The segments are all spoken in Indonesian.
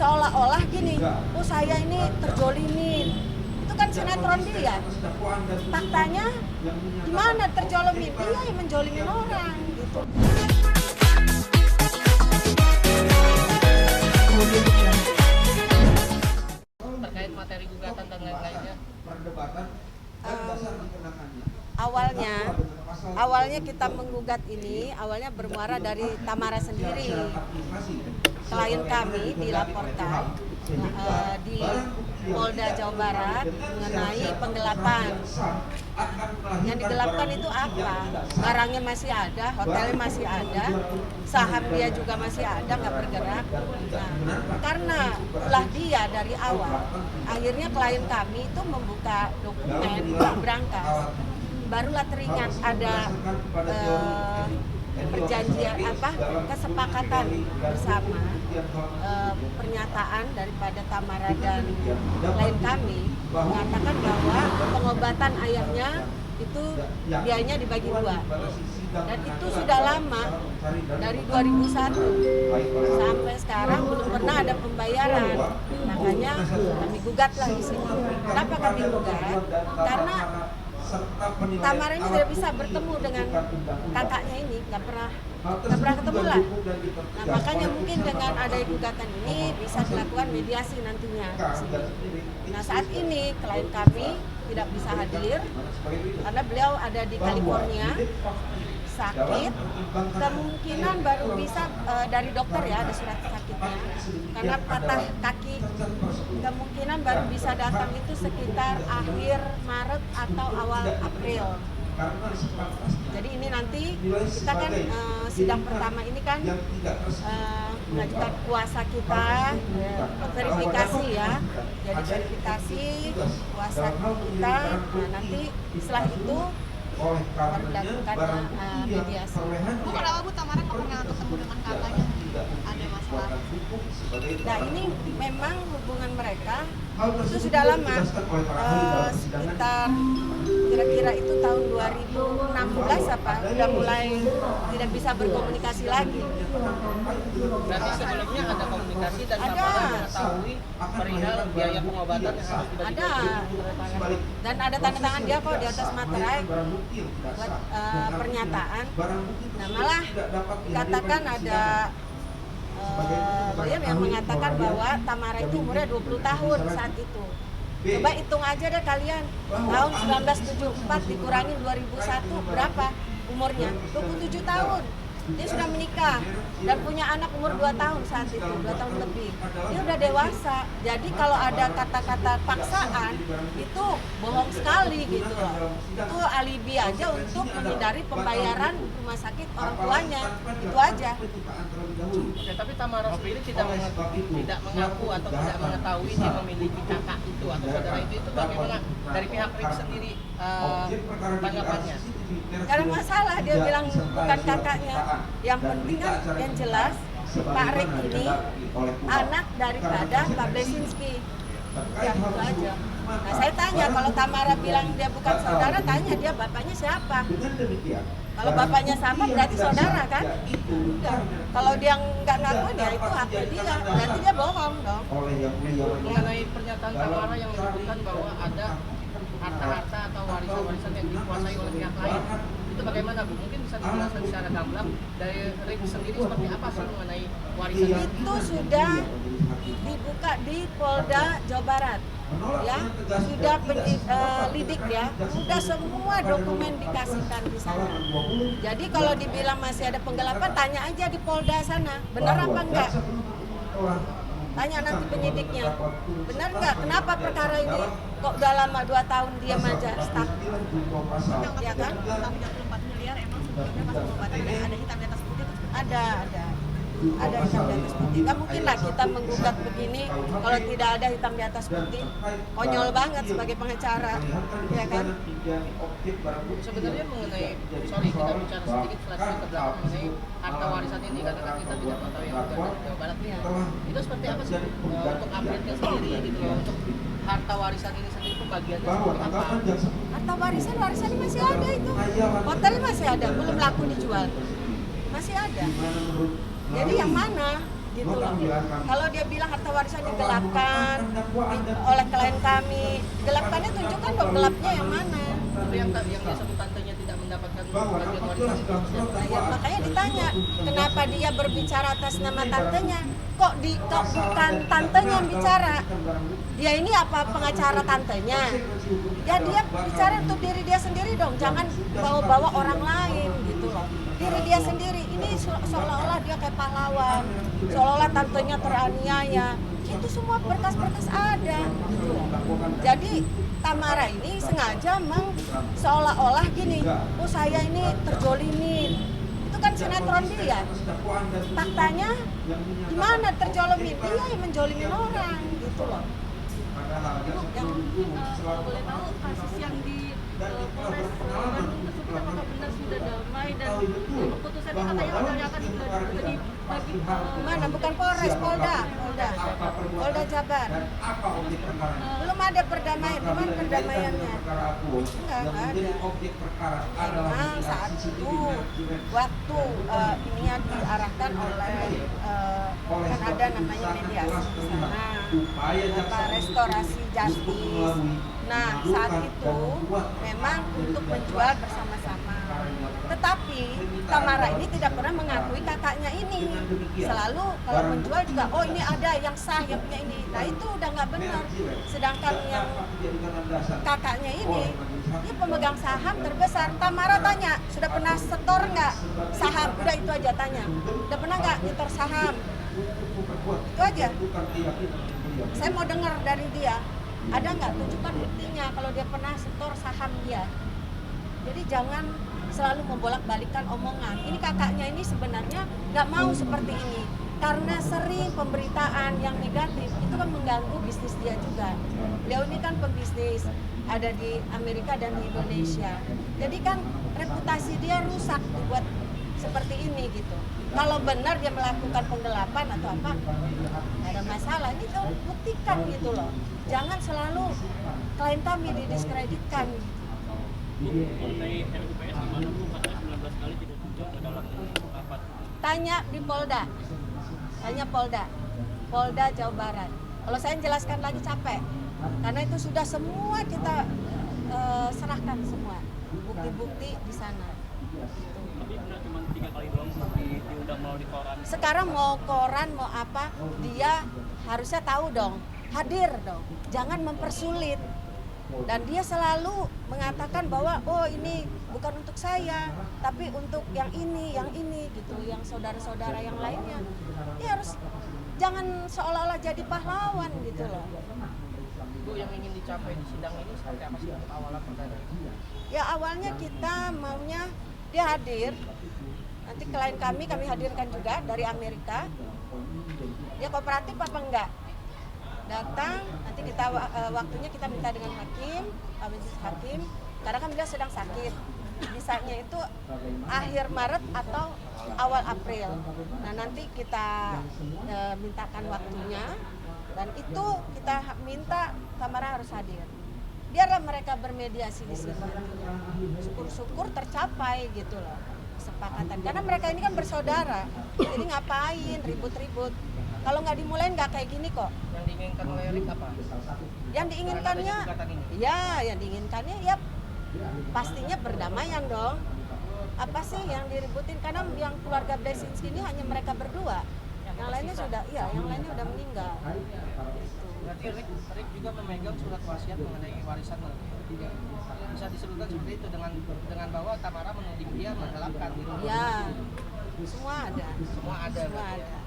seolah-olah gini, oh saya ini terjolimin. Itu kan sinetron dia. Faktanya gimana terjolimin? Dia yang menjolimin orang gitu. Terkait materi gugatan dan lain-lainnya. Awalnya kita menggugat ini awalnya bermuara dari Tamara sendiri. Klien kami dilaporkan di Polda Jawa Barat mengenai penggelapan. Yang digelapkan itu apa? Barangnya masih ada, hotelnya masih ada, saham dia juga masih ada, nggak bergerak. Nah, karena ulah dia dari awal, akhirnya klien kami itu membuka dokumen berangkas. Barulah teringat ada perjanjian kesepakatan bersama, pernyataan daripada Tamara dan klien kami mengatakan bahwa pengobatan ayahnya itu biayanya dibagi dua, dan itu sudah lama dari 2001 sampai sekarang belum pernah ada pembayaran. Makanya kami gugatlah di sini. Kenapa kami gugat? Karena Tamara ini tidak bisa bertemu dengan kakaknya ini, nggak pernah ketemu lah. Nah, makanya mungkin dengan adanya gugatan ini bisa dilakukan mediasi nantinya. Nah, saat ini klien kami tidak bisa hadir karena beliau ada di California, sakit. Kemungkinan baru bisa dari dokter ya, ada surat sakitnya. Karena patah kaki, kemungkinan baru bisa datang itu sekitar akhir Maret atau awal April. Jadi ini nanti kita kan sidang pertama ini kan mengajukan kuasa kita, verifikasi ya. Jadi verifikasi kuasa kita. Nah, nanti setelah itu baru dilakukan mediasi. Bu, kenapa Bu Tamara nggak pernah ketemu dengan kakaknya? Ada masalah? Nah, ini memang hubungan mereka itu sudah lama, sekitar kira-kira itu tahun 2016 udah mulai tidak bisa berkomunikasi lagi. Berarti sebelumnya ada komunikasi dan Tamara mengetahui perihal biaya pengobatan yang harus dibagi. Ada, dan ada tanda tangan dia kok di atas materai buat pernyataan. Nah, malah dikatakan ada lawyer yang mengatakan bahwa Tamara itu umurnya 20 tahun saat itu. Coba hitung aja deh kalian, tahun 1974 dikurangi 2001 berapa umurnya? 27 tahun. Dia sudah menikah dan punya anak umur 2 tahun saat itu, 2 tahun lebih. Dia udah dewasa. Jadi kalau ada kata-kata paksaan itu bohong sekali gitu loh. Itu alibi aja untuk menghindari pembayaran rumah sakit orang tuanya. Itu aja. Oke, tapi Tamara sendiri tidak mengaku atau tidak mengetahui dia memiliki kakak itu atau saudara itu bagaimana dari pihak Rick sendiri tanggapannya? Karena masalah dia bilang bukan kakaknya. Yang penting kan yang jelas Pak Rick ini anak daripada Pak Blesinski. Ya itu aja. Nah, saya tanya kalau Tamara bilang dia bukan saudara, tanya dia bapaknya siapa. Kalau bapaknya sama berarti saudara kan? Kalau dia nggak ngakuin ya itu hak dia, berarti dia bohong dong. Mengenai pernyataan Tamara yang menyebutkan bahwa ada harta-harta atau warisan-warisan yang dikuasai oleh pihak lain, itu bagaimana Bu? Mungkin bisa dijelaskan secara gamblang dari Rick sendiri seperti apa sih mengenai warisan itu? Sudah dibuka di Polda Jawa Barat. Ya, sudah lidik ya, sudah semua dokumen dikasihkan di sana. Jadi kalau dibilang masih ada penggelapan, tanya aja di Polda sana, benar apa enggak? Tanya nanti penyidiknya, benar nggak? Kenapa perkara ini kok udah lama 2 tahun diam aja, stuck? Ya kan? 34 miliar emang sebelumnya pas pengobatan ada hitam di atas putih? Ada hitam di atas putih. Nggak mungkin lah kita menggugat begini kalau tidak ada hitam di atas putih. Konyol banget sebagai pengacara, ya kan? Sebenarnya mengenai, sorry kita bicara sedikit flashback ke belakang mengenai harta warisan ini, karena kan kita tidak mengetahui yang ada di Jawa Barat ya. Itu seperti apa sih untuk update-nya sendiri gitu ya, untuk harta warisan ini sendiri pembagiannya seperti apa? Harta warisan masih ada itu. Hotelnya masih ada, belum laku dijual. Masih ada. Jadi yang mana? gitu loh. Kalau dia bilang harta warisan digelapkan oleh klien kami, gelapkannya tunjukkan dong gelapnya yang mana. Tapi yang dia sebut tantenya tidak mendapatkan bagian warisan itu Nah, ya, makanya ditanya kenapa dia berbicara atas nama tantenya, kok bukan tantenya yang bicara. Dia ini apa pengacara tantenya? Ya dia bicara untuk diri dia sendiri dong, jangan bawa-bawa orang lain gitu loh. Diri dia sendiri, ini seolah-olah dia kayak pahlawan, seolah-olah tantenya teraniaya. Itu semua berkas-berkas ada gitu loh. Jadi Tamara ini sengaja seolah-olah gini, oh saya ini terjolimin. Itu kan sinetron dia. Faktanya gimana terjolimin? Dia yang menjolimin orang gitu loh. Yang kalau boleh tahu kasus yang di Polres Bandung tersebut apakah benar sudah damai dan keputusannya katanya hotelnya akan dibagi Mana? Bukan Polres, Polda Jabar. Belum ada perdamaian, gimana perdamaiannya? Enggak ada. Memang saat itu waktu ininya diarahkan oleh kan ada namanya mediasi di sana, restorasi justice. Nah saat itu memang untuk menjual bersama-sama. Tetapi Tamara ini tidak pernah mengakui kakaknya ini. Selalu kalau menjual juga, oh ini ada yang sah, yang punya ini. Nah itu udah nggak benar. Sedangkan yang kakaknya ini, dia pemegang saham terbesar. Tamara tanya, sudah pernah setor nggak saham? Udah itu aja tanya. Udah pernah nggak nyetor saham? Itu aja. Saya mau dengar dari dia. Ada nggak tunjukkan buktinya kalau dia pernah setor saham dia. Jadi jangan selalu membolak-balikan omongan. Ini kakaknya ini sebenarnya nggak mau seperti ini. Karena sering pemberitaan yang negatif, itu kan mengganggu bisnis dia juga. Beliau ini kan pembisnis, ada di Amerika dan di Indonesia. Jadi kan reputasi dia rusak dibuat seperti ini gitu. Kalau benar dia melakukan penggelapan atau apa, nggak ada masalah. Ini tuh buktikan gitu loh. Jangan selalu klien kami didiskreditkan. Mengenai RUPS gimana Bu? Katanya 19 kali tidak muncul ke dalam rapat. Tanya di Polda. Tanya Polda Jawa Barat. Kalau saya jelaskan lagi capek. Karena itu sudah semua kita serahkan semua. Bukti-bukti di sana. Tapi benar cuma 3 kali doang diundang mau di koran. Sekarang mau koran, mau apa, dia harusnya tahu dong. Hadir dong. Jangan mempersulit. Dan dia selalu mengatakan bahwa oh ini bukan untuk saya, tapi untuk yang ini gitu, yang saudara-saudara yang lainnya. Dia harus jangan seolah-olah jadi pahlawan gitu loh. Bu, yang ingin dicapai di sidang ini seperti apa sih untuk awalan perkara ini? Ya awalnya kita maunya dia hadir. Nanti klien kami hadirkan juga dari Amerika. Dia kooperatif apa enggak? Datang, nanti kita waktunya kita minta dengan hakim, majelis hakim, karena kan dia sedang sakit. Bisanya itu akhir Maret atau awal April. Nah nanti kita mintakan waktunya dan itu kita minta Tamara harus hadir. Biarlah mereka bermediasi di sini. Syukur-syukur tercapai gitu loh kesepakatan. Karena mereka ini kan bersaudara, jadi ngapain ribut-ribut? Kalau nggak dimulai nggak kayak gini kok. Yang diinginkan oleh Erik apa? Yang diinginkannya, ya yang diinginkannya ya pastinya perdamaian dong. Apa sih yang diributin? Karena yang keluarga Blesinski ini hanya mereka berdua. Yang lainnya sudah, iya yang lainnya udah meninggal. Berarti Erik juga memegang surat wasiat mengenai warisan. Bisa disebutkan seperti itu dengan bahwa Tamara menuding dia menggelapkan gitu. Ya. Semua ada.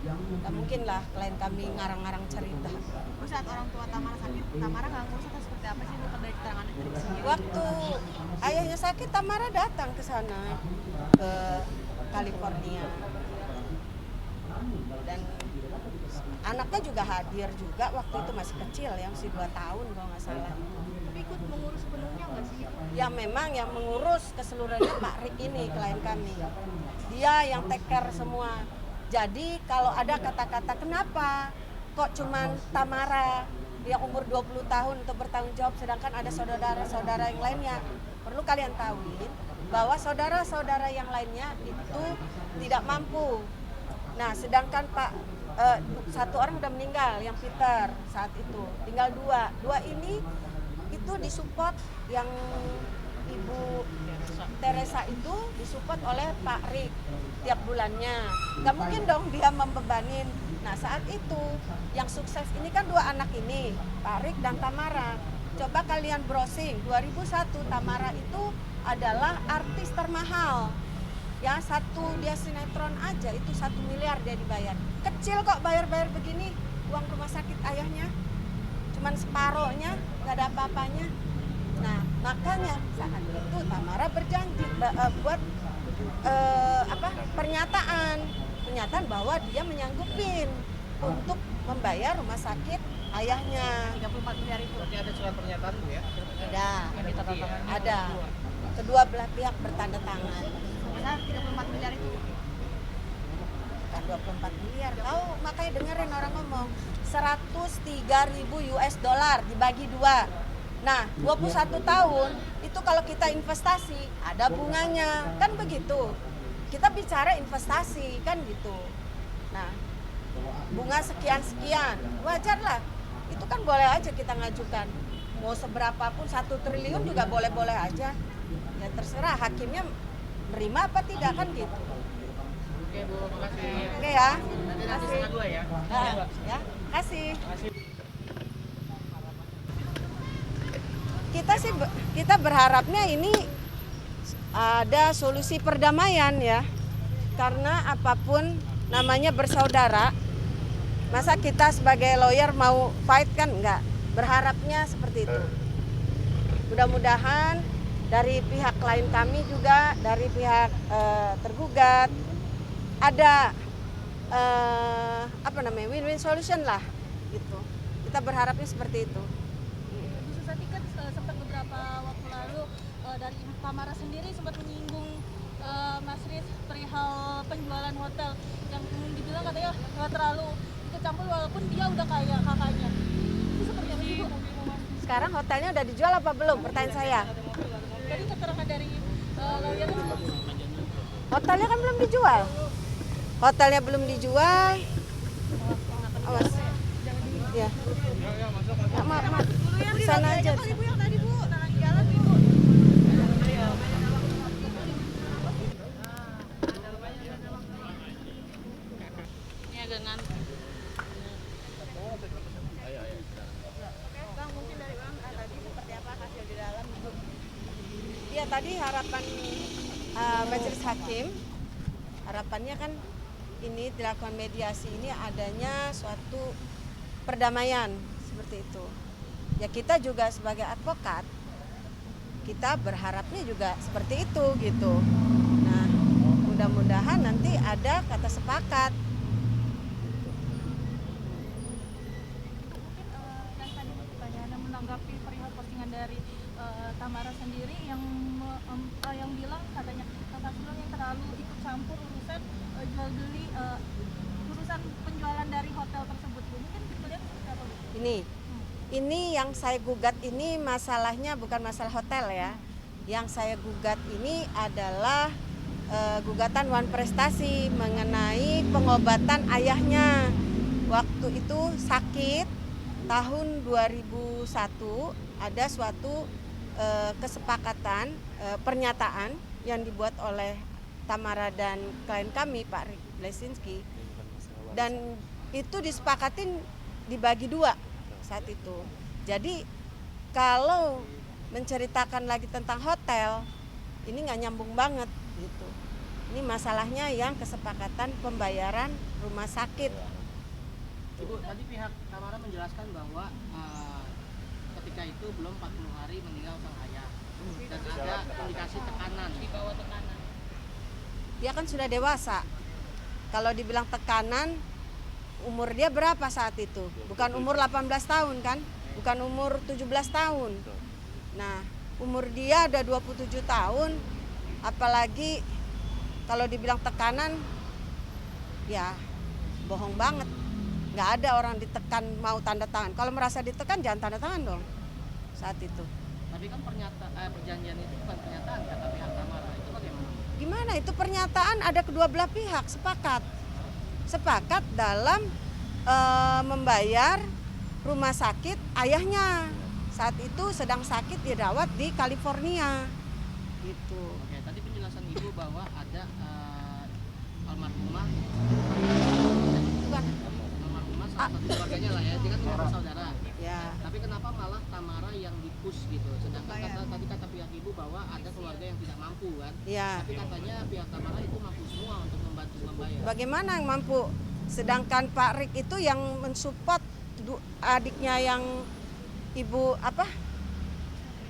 Ya. Gak mungkin lah klien kami ngarang-ngarang cerita. Terus saat orang tua Tamara sakit, Tamara nggak ngurus atau seperti apa sih dari keterangan dari sendiri? Waktu ayahnya sakit, Tamara datang ke sana, ke California. Dan anaknya juga hadir juga, waktu itu masih kecil ya, masih 2 tahun kalau nggak salah. Tapi ikut mengurus sepenuhnya nggak sih? Ya memang yang mengurus keseluruhannya Pak Rick ini, klien kami. Dia yang take care semua. Jadi kalau ada kata-kata kenapa kok cuman Tamara yang umur 20 tahun untuk bertanggung jawab sedangkan ada saudara-saudara yang lainnya. Perlu kalian tahuin bahwa saudara-saudara yang lainnya itu tidak mampu. Nah sedangkan Pak satu orang udah meninggal, yang Peter saat itu, tinggal dua ini itu disupport, yang Ibu Teresa itu disupport oleh Pak Rik tiap bulannya, nggak mungkin dong dia membebanin. Nah saat itu yang sukses ini kan dua anak ini, Pak Rik dan Tamara. Coba kalian browsing, 2001 Tamara itu adalah artis termahal. Ya, dia sinetron aja itu 1 miliar dia dibayar. Kecil kok bayar-bayar begini, uang rumah sakit ayahnya. Cuman separohnya, nggak ada apa-apanya. Nah, makanya saat itu Tamara berjanji buat pernyataan bahwa dia menyanggupin untuk membayar rumah sakit ayahnya. 34 miliar itu. Berarti ada surat pernyataan Bu ya? Ada. Kedua belah pihak bertanda tangan. Misal 34 miliar itu. Bukan 24 miliar. Tahu, makanya dengerin orang ngomong 103.000 US dollar dibagi 2. Nah, 21 tahun itu kalau kita investasi ada bunganya, kan begitu. Kita bicara investasi kan gitu. Nah, bunga sekian-sekian, wajar lah. Itu kan boleh aja kita ngajukan. Mau seberapapun 1 triliun juga boleh-boleh aja. Ya terserah hakimnya nerima apa tidak kan gitu. Oke Bu, makasih. Oke ya. Nanti 1,2 ya. Ya, kasih. Kita berharapnya ini ada solusi perdamaian ya. Karena apapun namanya bersaudara, masa kita sebagai lawyer mau fight kan enggak. Berharapnya seperti itu. Mudah-mudahan dari pihak klien kami juga, dari pihak tergugat ada win-win solution lah gitu. Kita berharapnya seperti itu. Bu Susati kan sempat beberapa waktu lalu dari Tamara sendiri sempat menyinggung Mas Riz perihal penjualan hotel yang dibilang katanya nggak terlalu ikut campur walaupun dia udah kaya kakaknya. Itu seperti apa sih Bu? Sekarang hotelnya udah dijual apa belum? Pertanyaan saya. Jadi keterangan dari lawyer itu Hotelnya kan belum dijual. Hotelnya belum dijual. Awas. Ya. Maaf. Di sana aja. Ibu yang tadi Bu, tanah jalan Ibu. ini agak ngantuk. Bang, mungkin dari Bang tadi seperti apa hasil di dalam Ibu? Iya, tadi harapan majelis hakim, harapannya kan ini dilakukan mediasi ini adanya suatu perdamaian seperti itu. Ya kita juga sebagai advokat, kita berharapnya juga seperti itu gitu. Nah, mudah-mudahan nanti ada kata sepakat. Yang tadi pertanyaan menanggapi perihal postingan dari Tamara sendiri yang bilang katanya Kakak Sulung yang terlalu ikut campur urusan jual beli urusan penjualan dari hotel tersebut. Mungkin kalian seperti apa Bu? Ini yang saya gugat ini masalahnya bukan masalah hotel ya. Yang saya gugat ini adalah gugatan Wan Prestasi mengenai pengobatan ayahnya. Waktu itu sakit tahun 2001 ada suatu kesepakatan pernyataan yang dibuat oleh Tamara dan klien kami Pak Rik Blesinski, dan itu disepakatin dibagi 2 saat itu. Jadi kalau menceritakan lagi tentang hotel ini nggak nyambung banget gitu. Ini masalahnya yang kesepakatan pembayaran rumah sakit. Ibu, tadi pihak Tamara menjelaskan bahwa ketika itu belum 40 hari meninggal sang ayah dan ada indikasi tekanan, di bawah tekanan. Dia kan sudah dewasa. Kalau dibilang tekanan, umur dia berapa saat itu? Bukan umur 18 tahun kan? Bukan umur 17 tahun. Nah, umur dia ada 27 tahun, apalagi kalau dibilang tekanan, ya bohong banget. Nggak ada orang ditekan mau tanda tangan. Kalau merasa ditekan jangan tanda tangan dong saat itu. Tapi kan perjanjian itu bukan pernyataan kata pihak Tamara. Itu bagaimana? Gimana itu pernyataan ada kedua belah pihak sepakat dalam membayar rumah sakit ayahnya. Saat itu sedang sakit, dia dirawat di California. Gitu. Oke, tadi penjelasan Ibu bahwa ada almarhumah Bukan. salah satu keluarganya lah ya, dia kan punya bersaudara. Ya. Tapi kenapa malah Tamara yang di-push gitu? Sedangkan tadi kata pihak Ibu bahwa ada keluarga yang tidak mampu kan? Ya. Tapi katanya pihak Tamara itu mampu semua untuk membantu membayar. Bagaimana yang mampu? Sedangkan Pak Rik itu yang mensupport adiknya yang ibu apa?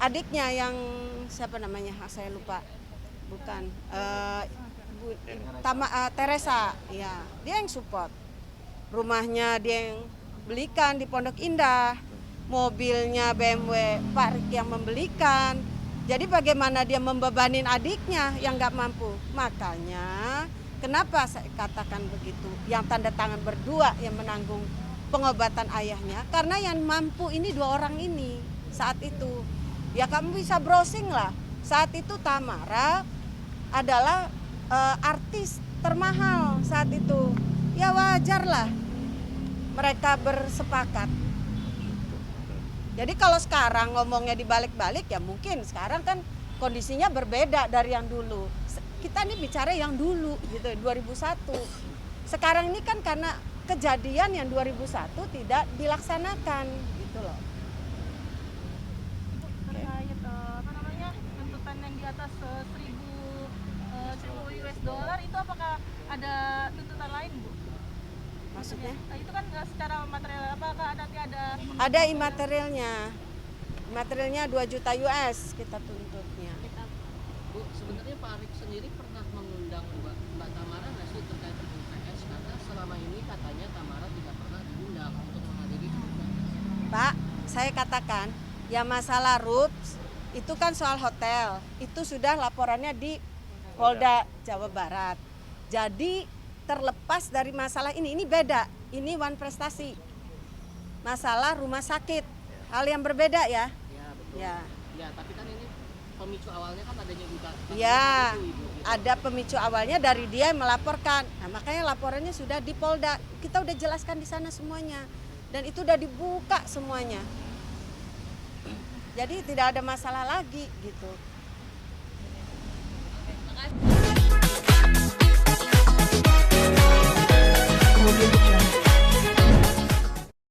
Adiknya yang siapa namanya? Saya lupa. Bukan. Teresa. Ya, dia yang support. Rumahnya dia yang belikan di Pondok Indah. Mobilnya BMW Pak Rik yang membelikan. Jadi bagaimana dia membebanin adiknya yang nggak mampu? Makanya kenapa saya katakan begitu? Yang tanda tangan berdua yang menanggung pengobatan ayahnya. Karena yang mampu ini 2 orang ini saat itu. Ya kamu bisa browsing lah. Saat itu Tamara adalah artis termahal saat itu. Ya wajar lah mereka bersepakat. Jadi kalau sekarang ngomongnya dibalik-balik ya mungkin sekarang kan kondisinya berbeda dari yang dulu. Kita ini bicara yang dulu gitu 2001. Sekarang ini kan karena kejadian yang 2001 tidak dilaksanakan gitu loh. Terkait apa namanya tuntutan yang di atas 1.000 US dollar itu apakah ada tuntutan lain Bu? Maksudnya? Itu kan secara material apakah ada Ada imaterialnya. Materialnya 2 juta US kita tuntutnya. Bu, sebenarnya Pak Rik sendiri pernah mengundang Mbak Tamara nggak sih terkait dengan UPS? Karena selama ini katanya Tamara tidak pernah diundang untuk menghadiri UPS. Pak, saya katakan ya masalah RUPS itu kan soal hotel. Itu sudah laporannya di Polda Jawa Barat. Jadi terlepas dari masalah ini beda. Ini One Prestasi. Masalah rumah sakit. Hal yang berbeda ya. Ya, betul. Ya. Ya, tapi kan ini pemicu awalnya kan adanya gugatan. Ya, Itu, Ibu, gitu. ada pemicu awalnya dari dia yang melaporkan. Nah, makanya laporannya sudah di Polda. Kita udah jelaskan di sana semuanya. Dan itu udah dibuka semuanya. Jadi tidak ada masalah lagi gitu. Terima kasih.